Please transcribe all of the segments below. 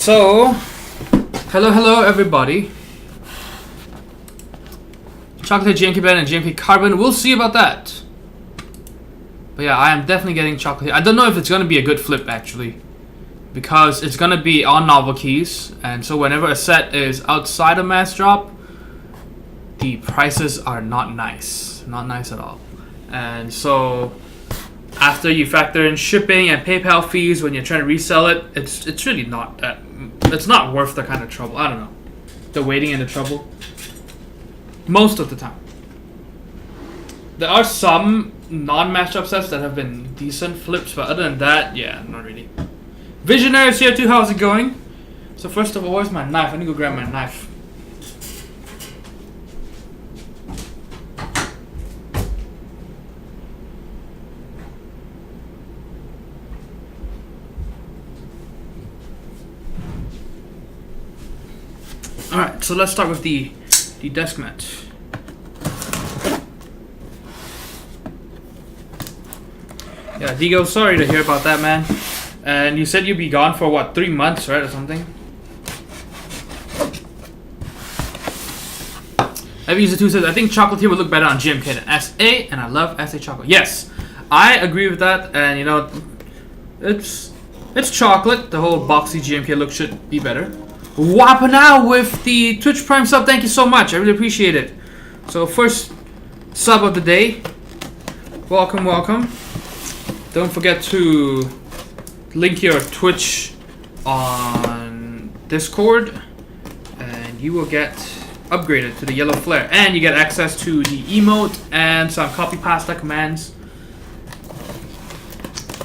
So, hello everybody. Chocolate GMK Ben and GMK Carbon. We'll see about that. But yeah, I am definitely getting chocolate. I don't know if it's gonna be a good flip actually, because it's gonna be on novel keys, and so whenever a set is outside of mass drop, the prices are not nice at all. And so after you factor in shipping and PayPal fees when you're trying to resell it, it's really not that. It's not worth the kind of trouble. I don't know, the waiting and the trouble. Most of the time, there are some non-match up sets that have been decent flips, but other than that, yeah, not really. Visionaries here too. How's it going? So first of all, where's my knife? I need to go grab my knife. Alright, so let's start with the Deskmat. Yeah, Digo, sorry to hear about that, man. And you said you'd be gone for what, 3 months, right, or something? User2 says, I think chocolate here would look better on GMK than SA, and I love SA chocolate. Yes, I agree with that, and you know, it's chocolate. The whole boxy GMK look should be better. Wappa now with the Twitch Prime sub. Thank you so much. I really appreciate it. So first sub of the day. Welcome. Don't forget to link your Twitch on Discord, and you will get upgraded to the yellow flare, and you get access to the emote and some copy pasta commands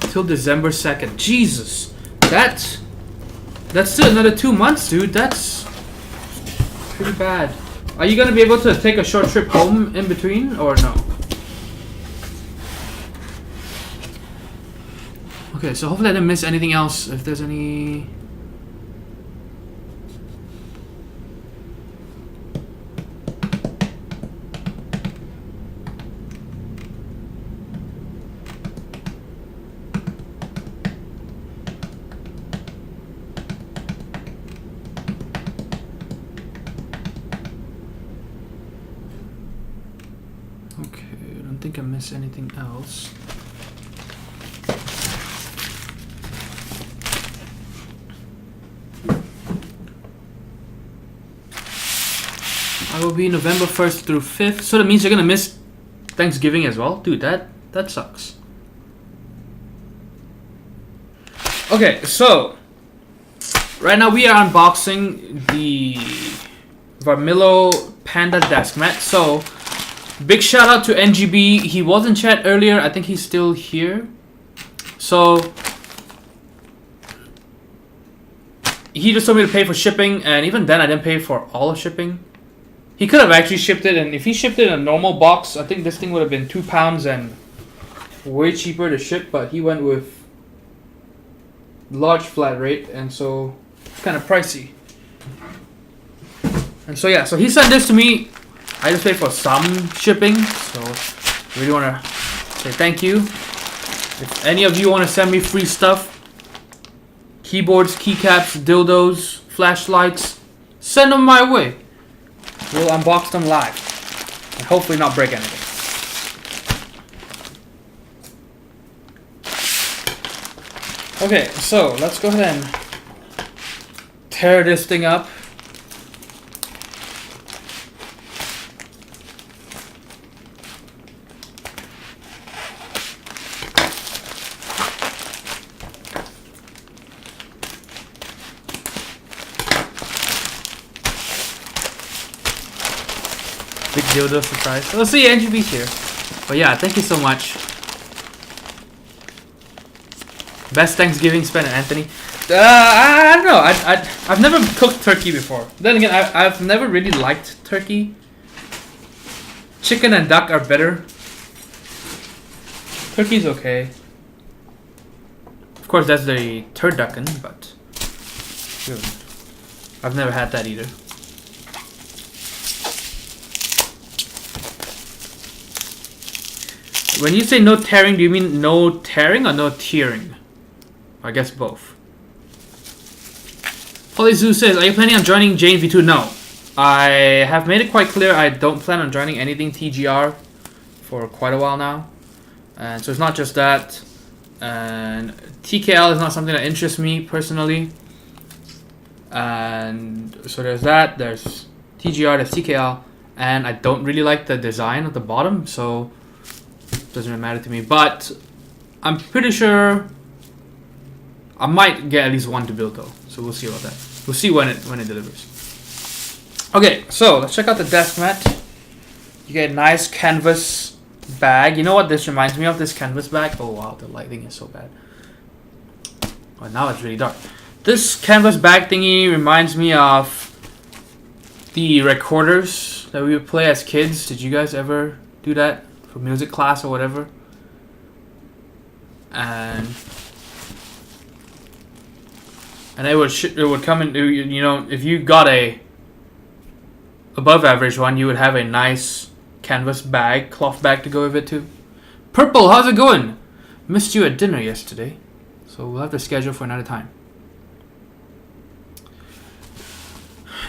till December 2nd. Jesus, that's still another 2 months, dude. That's pretty bad. Are you gonna be able to take a short trip home in between, or no? Okay, so hopefully I didn't miss anything else. If there's any... Okay, I don't think I missed anything else. I will be November 1st through 5th. So that means you're gonna miss Thanksgiving as well? Dude, that sucks. Okay, so right now we are unboxing the Varmilo Panda Deskmat. So big shout out to NGB. He was in chat earlier. I think he's still here. So he just told me to pay for shipping, and even then I didn't pay for all of shipping. He could have actually shipped it, and if he shipped it in a normal box, I think this thing would have been £2 and way cheaper to ship, but he went with large flat rate, and so it's kind of pricey. And so yeah, so he sent this to me. I just paid for some shipping, so I really want to say thank you. If any of you want to send me free stuff, keyboards, keycaps, dildos, flashlights, send them my way. We'll unbox them live and hopefully not break anything. Okay, so let's go ahead and tear this thing up. Big dildo surprise. Let's see NGB's here. But yeah, thank you so much. Best Thanksgiving spent at Anthony. I don't know. I've never cooked turkey before. Then again, I've never really liked turkey. Chicken and duck are better. Turkey's okay. Of course, that's the turducken, but dude, I've never had that either. When you say no tearing, do you mean no tearing or no tearing? I guess both. Holy Zoo says, are you planning on joining Jane V2? No. I have made it quite clear I don't plan on joining anything TGR for quite a while now. And so it's not just that. And TKL is not something that interests me personally. And so there's that. There's TGR, there's TKL. And I don't really like the design at the bottom, so it doesn't really matter to me. But I'm pretty sure I might get at least one to build though. So we'll see about that. We'll see when it delivers. Okay, so let's check out the Deskmat. You get a nice canvas bag. You know what this reminds me of, this canvas bag? Oh wow, the lighting is so bad. Oh, now it's really dark. This canvas bag thingy reminds me of the recorders that we would play as kids. Did you guys ever do that for music class or whatever? And it would come in, you know, if you got a above average one, you would have a nice canvas bag, cloth bag to go with it too. Purple, how's it going? Missed you at dinner yesterday, so we'll have to schedule for another time.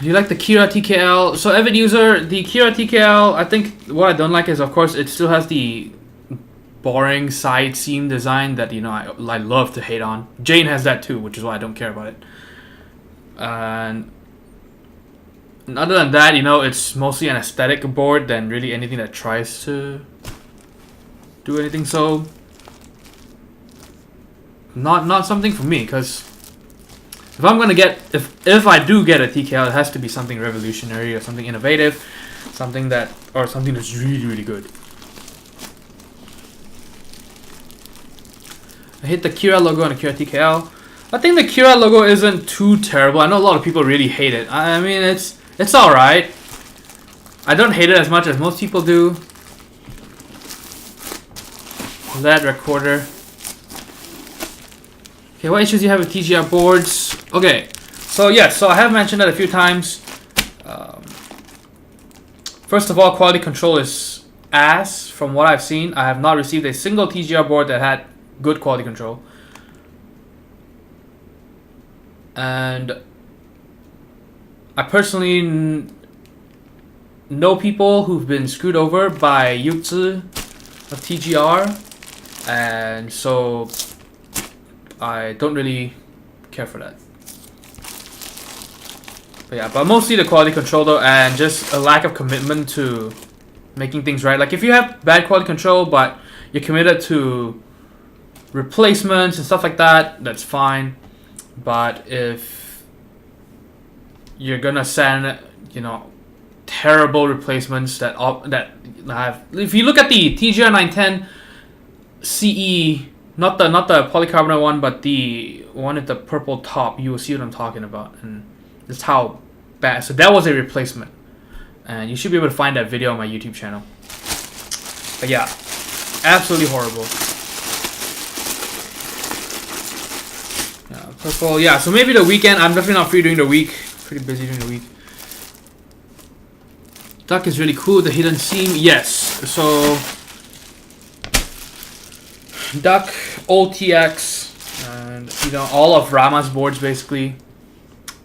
Do you like the Kira TKL? So Avid user, the Kira TKL, I think what I don't like is, of course, it still has the boring side seam design that, you know, I love to hate on. Jane has that too, which is why I don't care about it. And other than that, you know, it's mostly an aesthetic board than really anything that tries to do anything. So not something for me, because if I'm gonna get, if I do get a TKL, it has to be something revolutionary or something innovative, something that's really, really good. I hate the Kira logo and the Kira TKL. I think the Kira logo isn't too terrible. I know a lot of people really hate it. I mean, it's alright. I don't hate it as much as most people do. That recorder. Okay, what issues do you have with TGR boards? Okay, so yes, so I have mentioned that a few times. First of all, quality control is ass from what I've seen. I have not received a single TGR board that had good quality control. And I personally know people who've been screwed over by Yuzi of TGR, and so I don't really care for that. But yeah, but mostly the quality control though, and just a lack of commitment to making things right. Like if you have bad quality control but you're committed to replacements and stuff like that, that's fine. But if you're gonna send, you know, terrible replacements that have, if you look at the TGR 910 CE, not the polycarbonate one, but the one at the purple top, you will see what I'm talking about, and that's how bad. So that was a replacement, and you should be able to find that video on my YouTube channel. But yeah, absolutely horrible. Purple, yeah, so maybe the weekend. I'm definitely not free during the week. Pretty busy during the week. Duck is really cool. The hidden seam, yes. So Duck, OTX, and you know, all of Rama's boards basically.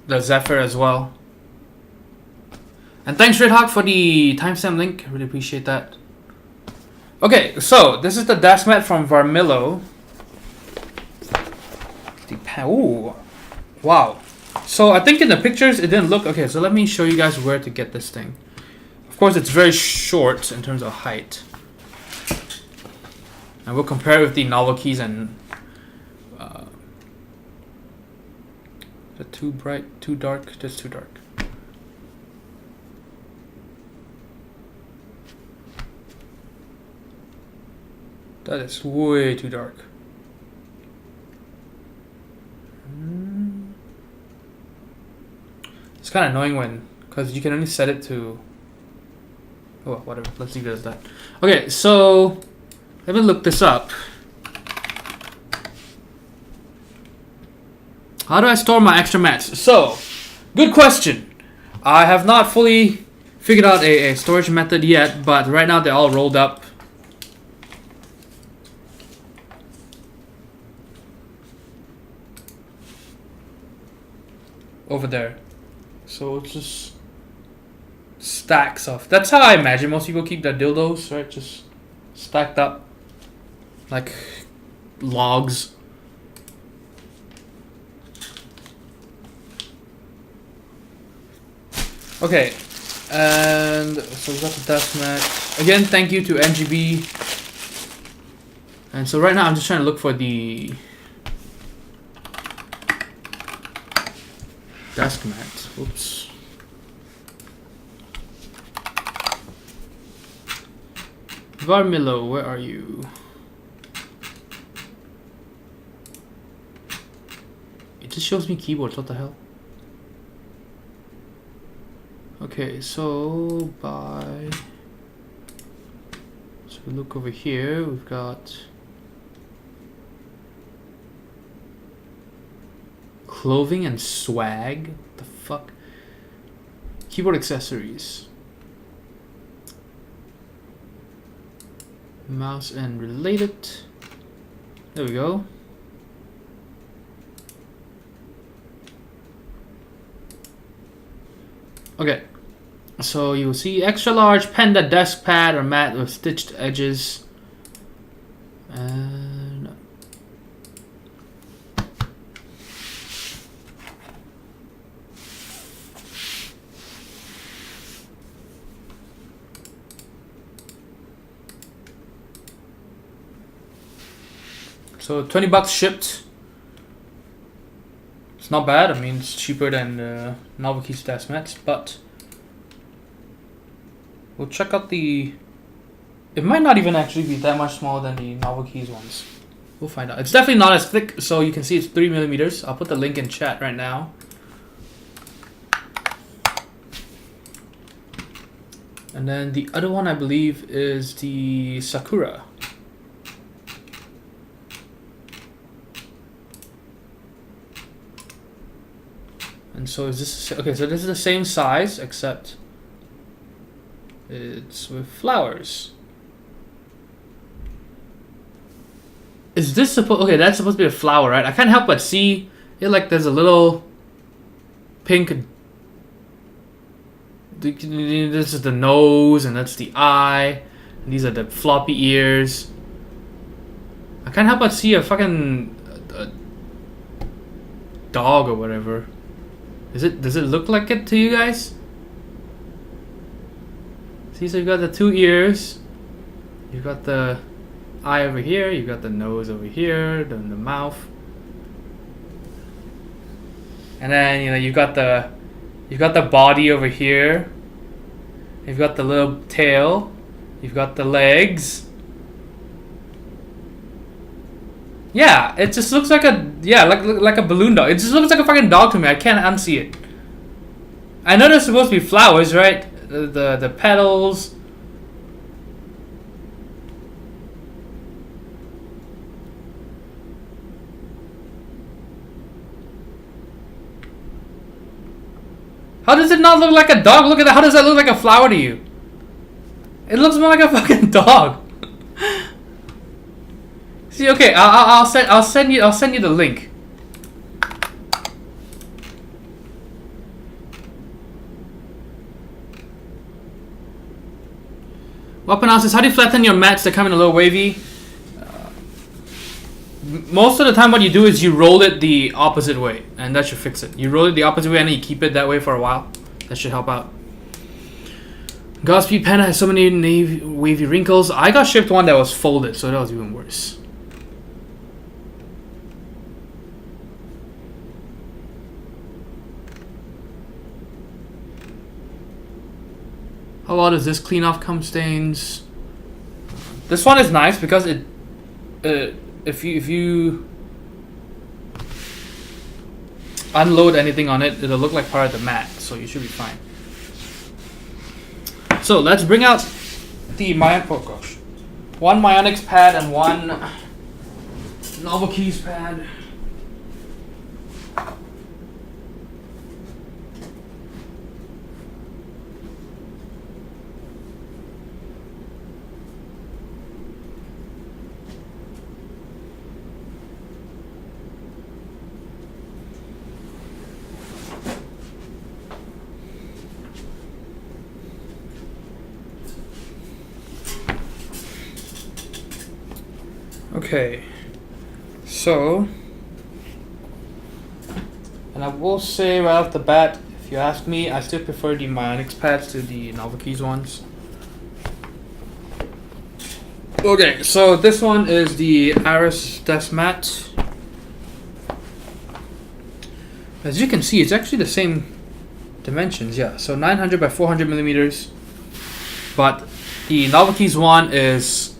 The Zephyr as well. And thanks Red Hawk for the timestamp link. I really appreciate that. Okay, so this is the Deskmat from Varmilo. Ooh, wow. So I think in the pictures it didn't look okay. So let me show you guys where to get this thing. Of course, it's very short in terms of height, and we'll compare it with the novel keys and is it too bright, too dark? Just too dark. That is way too dark. It's kind of annoying when, because you can only set it to, oh, whatever, let's leave it as that. Okay, so let me look this up. How do I store my extra mats? So, good question. I have not fully figured out a storage method yet, but right now they're all rolled up. over there. So it's just stacks of. That's how I imagine most people keep their dildos, right? Just stacked up like logs. Okay, and so we got the Deskmat. Again, thank you to NGB. And so right now I'm just trying to look for the Deskmat. Oops. Varmilo, where are you? It just shows me keyboards, what the hell? Okay, so we look over here, we've got clothing and swag. What the fuck? Keyboard accessories. Mouse and related. There we go. Okay, so you will see extra large Panda desk pad or mat with stitched edges. And so $20 shipped. It's not bad. I mean, it's cheaper than Novelty's Deskmat, but we'll check out the. It might not even actually be that much smaller than the Novelty's ones. We'll find out. It's definitely not as thick, so you can see it's 3mm. I'll put the link in chat right now. And then the other one I believe is the Sakura. And so is this okay? So this is the same size except it's with flowers. Is this supposed? Okay, that's supposed to be a flower, right? I can't help but see it. Like there's a little pink. This is the nose, and that's the eye. And these are the floppy ears. I can't help but see a fucking dog or whatever. Does it look like it to you guys? See, so you've got the two ears, you've got the eye over here, you've got the nose over here, then the mouth, and then you've got the body over here, you've got the little tail, you've got the legs. Yeah, it just looks like like a balloon dog. It just looks like a fucking dog to me. I can't unsee it. I know there's supposed to be flowers, right? The petals. How does it not look like a dog? Look at that. How does that look like a flower to you? It looks more like a fucking dog. See, okay, I'll send you the link. Weapon says, how do you flatten your mats that come in a little wavy? Most of the time what you do is you roll it the opposite way, and that should fix it. You roll it the opposite way and then you keep it that way for a while. That should help out. Godspeed Panda has so many wavy wrinkles. I got shipped one that was folded, so that was even worse. How well does this clean off cum stains? This one is nice because it, if you unload anything on it, it'll look like part of the mat, so you should be fine. So let's bring out the one Myonix pad and one Novel Keys pad. Okay, so, and I will say right off the bat, if you ask me, I still prefer the Myonix pads to the Novelkeys ones. Okay, so this one is the Aris Deskmat. As you can see, it's actually the same dimensions, yeah. So 900 by 400 millimeters, but the Novelkeys one is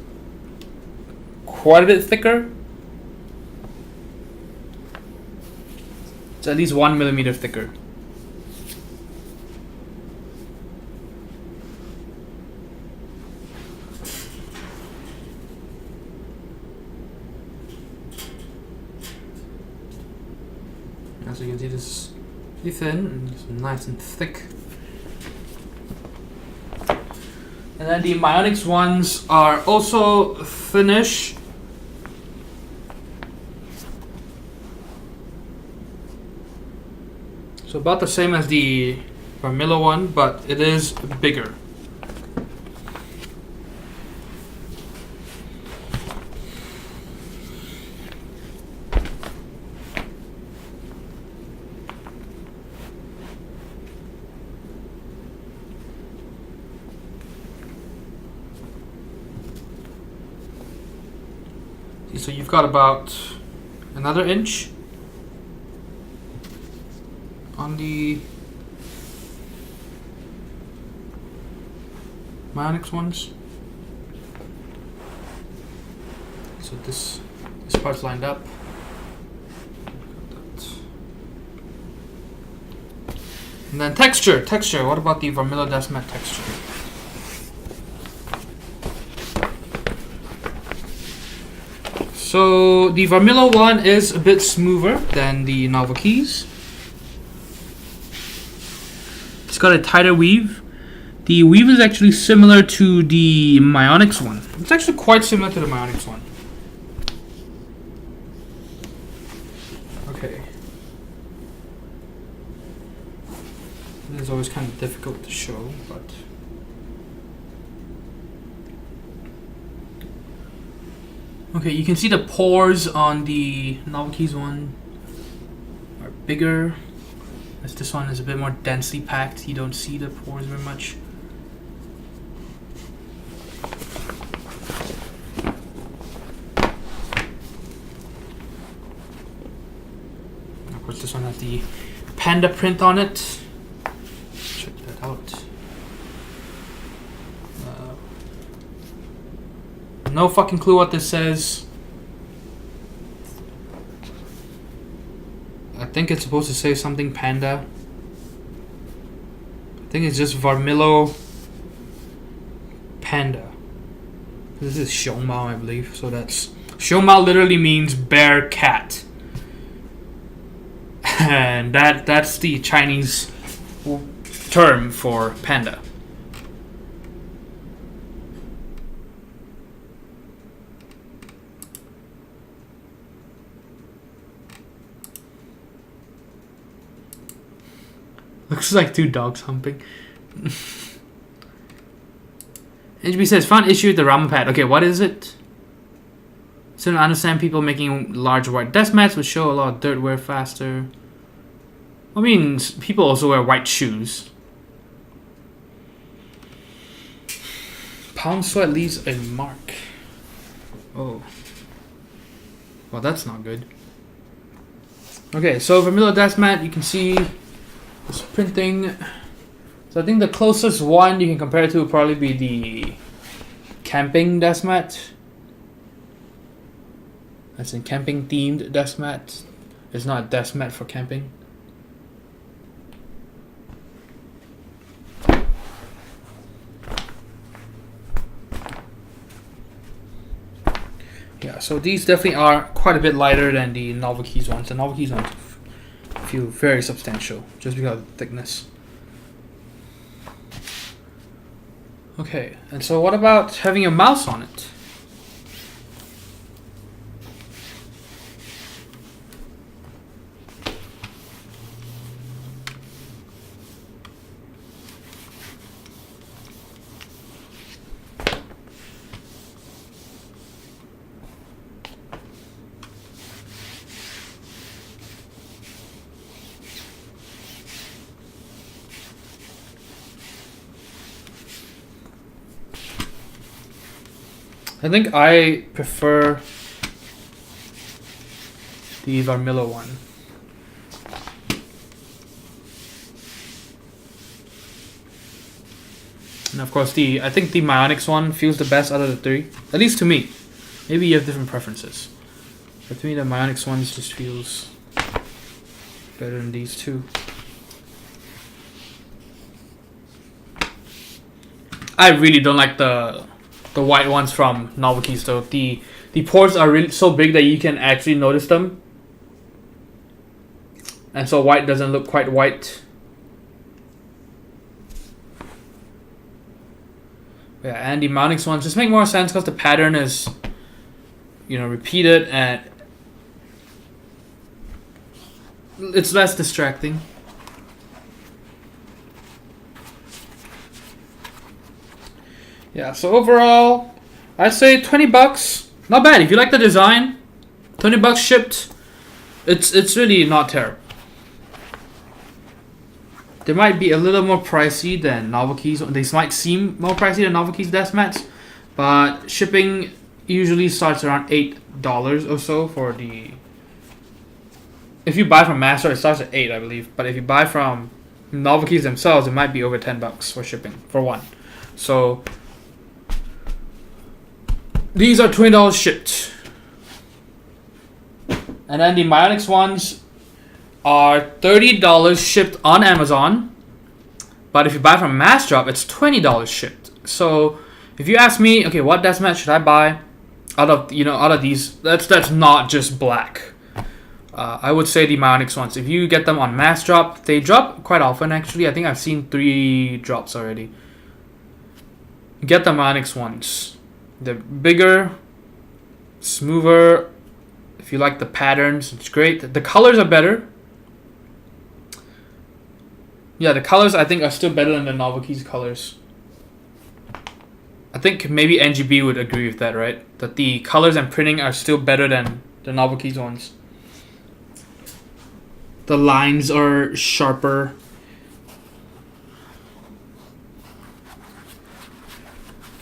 quite a bit thicker. It's at least 1 millimeter thicker. As you can see, this is pretty thin and it's nice and thick. And then the Myonix ones are also thinnish. So about the same as the Varmilo one, but it is bigger. So you've got about another inch on the Myonix ones. So this part's lined up. And then texture. What about the Varmilo Deskmat texture? So the Varmilo one is a bit smoother than the Novelkeys. It's got a tighter weave. The weave is actually similar to the Myonix one. It's actually quite similar to the Myonix one. Okay. This is always kind of difficult to show, but okay, you can see the pores on the Novelkeys one are bigger. As this one is a bit more densely packed, you don't see the pores very much. And of course, this one has the Panda print on it. Check that out. No fucking clue what this says. I think it's supposed to say something Panda. I think it's just Varmilo Panda. This is Xiongmao, I believe. So that's Xiongmao literally means bear cat. And that's the Chinese term for panda. Looks like two dogs humping. HB says, found issue with the Rama pad. Okay, what is it? So I understand people making large white desk mats would show a lot of dirt wear faster. I mean, people also wear white shoes. Palm sweat leaves a mark. Oh. Well, that's not good. Okay, so Varmilo Deskmat, you can see this printing. So I think the closest one you can compare it to would probably be the camping Deskmat. That's a camping themed Deskmat. It's not a Deskmat for camping. Yeah, so these definitely are quite a bit lighter than the Novelkeys ones. The Novelkeys ones feel very substantial just because of the thickness. Okay, and so what about having a mouse on it? I think I prefer the Varmilo one. And of course, I think the Myonix one feels the best out of the three, at least to me. Maybe you have different preferences, but to me, the Myonix one just feels better than these two. I really don't like the white ones from Novel Keys though. The pores are really so big that you can actually notice them, and so white doesn't look quite white. Yeah, and the Myonix ones just make more sense because the pattern is, you know, repeated and it's less distracting. Yeah, so overall, I'd say $20. Not bad. If you like the design, $20 shipped. It's really not terrible. They might be a little more pricey than Novel Keys. They might seem more pricey than Novel Keys Deskmats, but shipping usually starts around $8 or so for the. If you buy from Master, it starts at $8, I believe. But if you buy from Novel Keys themselves, it might be over $10 for shipping for one. So these are $20 shipped, and then the Myonix ones are $30 shipped on Amazon, but if you buy from Massdrop, it's $20 shipped. So if you ask me, okay, what Deskmat should I buy out of these? That's not just black. I would say the Myonix ones. If you get them on Massdrop, they drop quite often. Actually, I think I've seen 3 drops already. Get the Myonix ones. They're bigger, smoother. If you like the patterns, it's great. The colors are better. Yeah, the colors I think are still better than the Novel Keys colors. I think maybe NGB would agree with that, right? That the colors and printing are still better than the Novel Keys ones. The lines are sharper.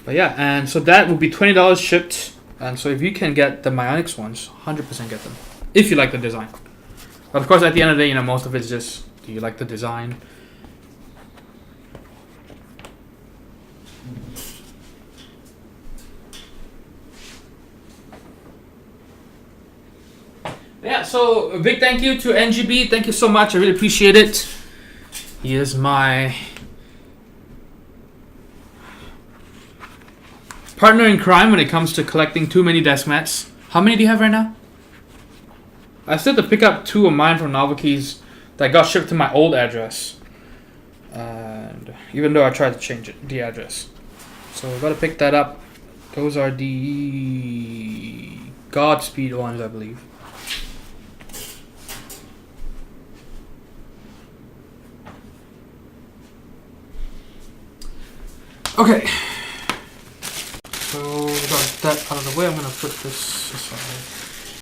But yeah, and so that would be $20 shipped. And so if you can get the Myonix ones, 100% get them. If you like the design. But of course, at the end of the day, you know, most of it's just, do you like the design? Yeah, so a big thank you to NGB. Thank you so much. I really appreciate it. He is my partner in crime when it comes to collecting too many Deskmats. How many do you have right now? I still have to pick up 2 of mine from Novel Keys that got shipped to my old address. And even though I tried to change the address. So I gotta pick that up. Those are the Godspeed ones, I believe. Okay. So, without that out of the way, I'm going to put this aside.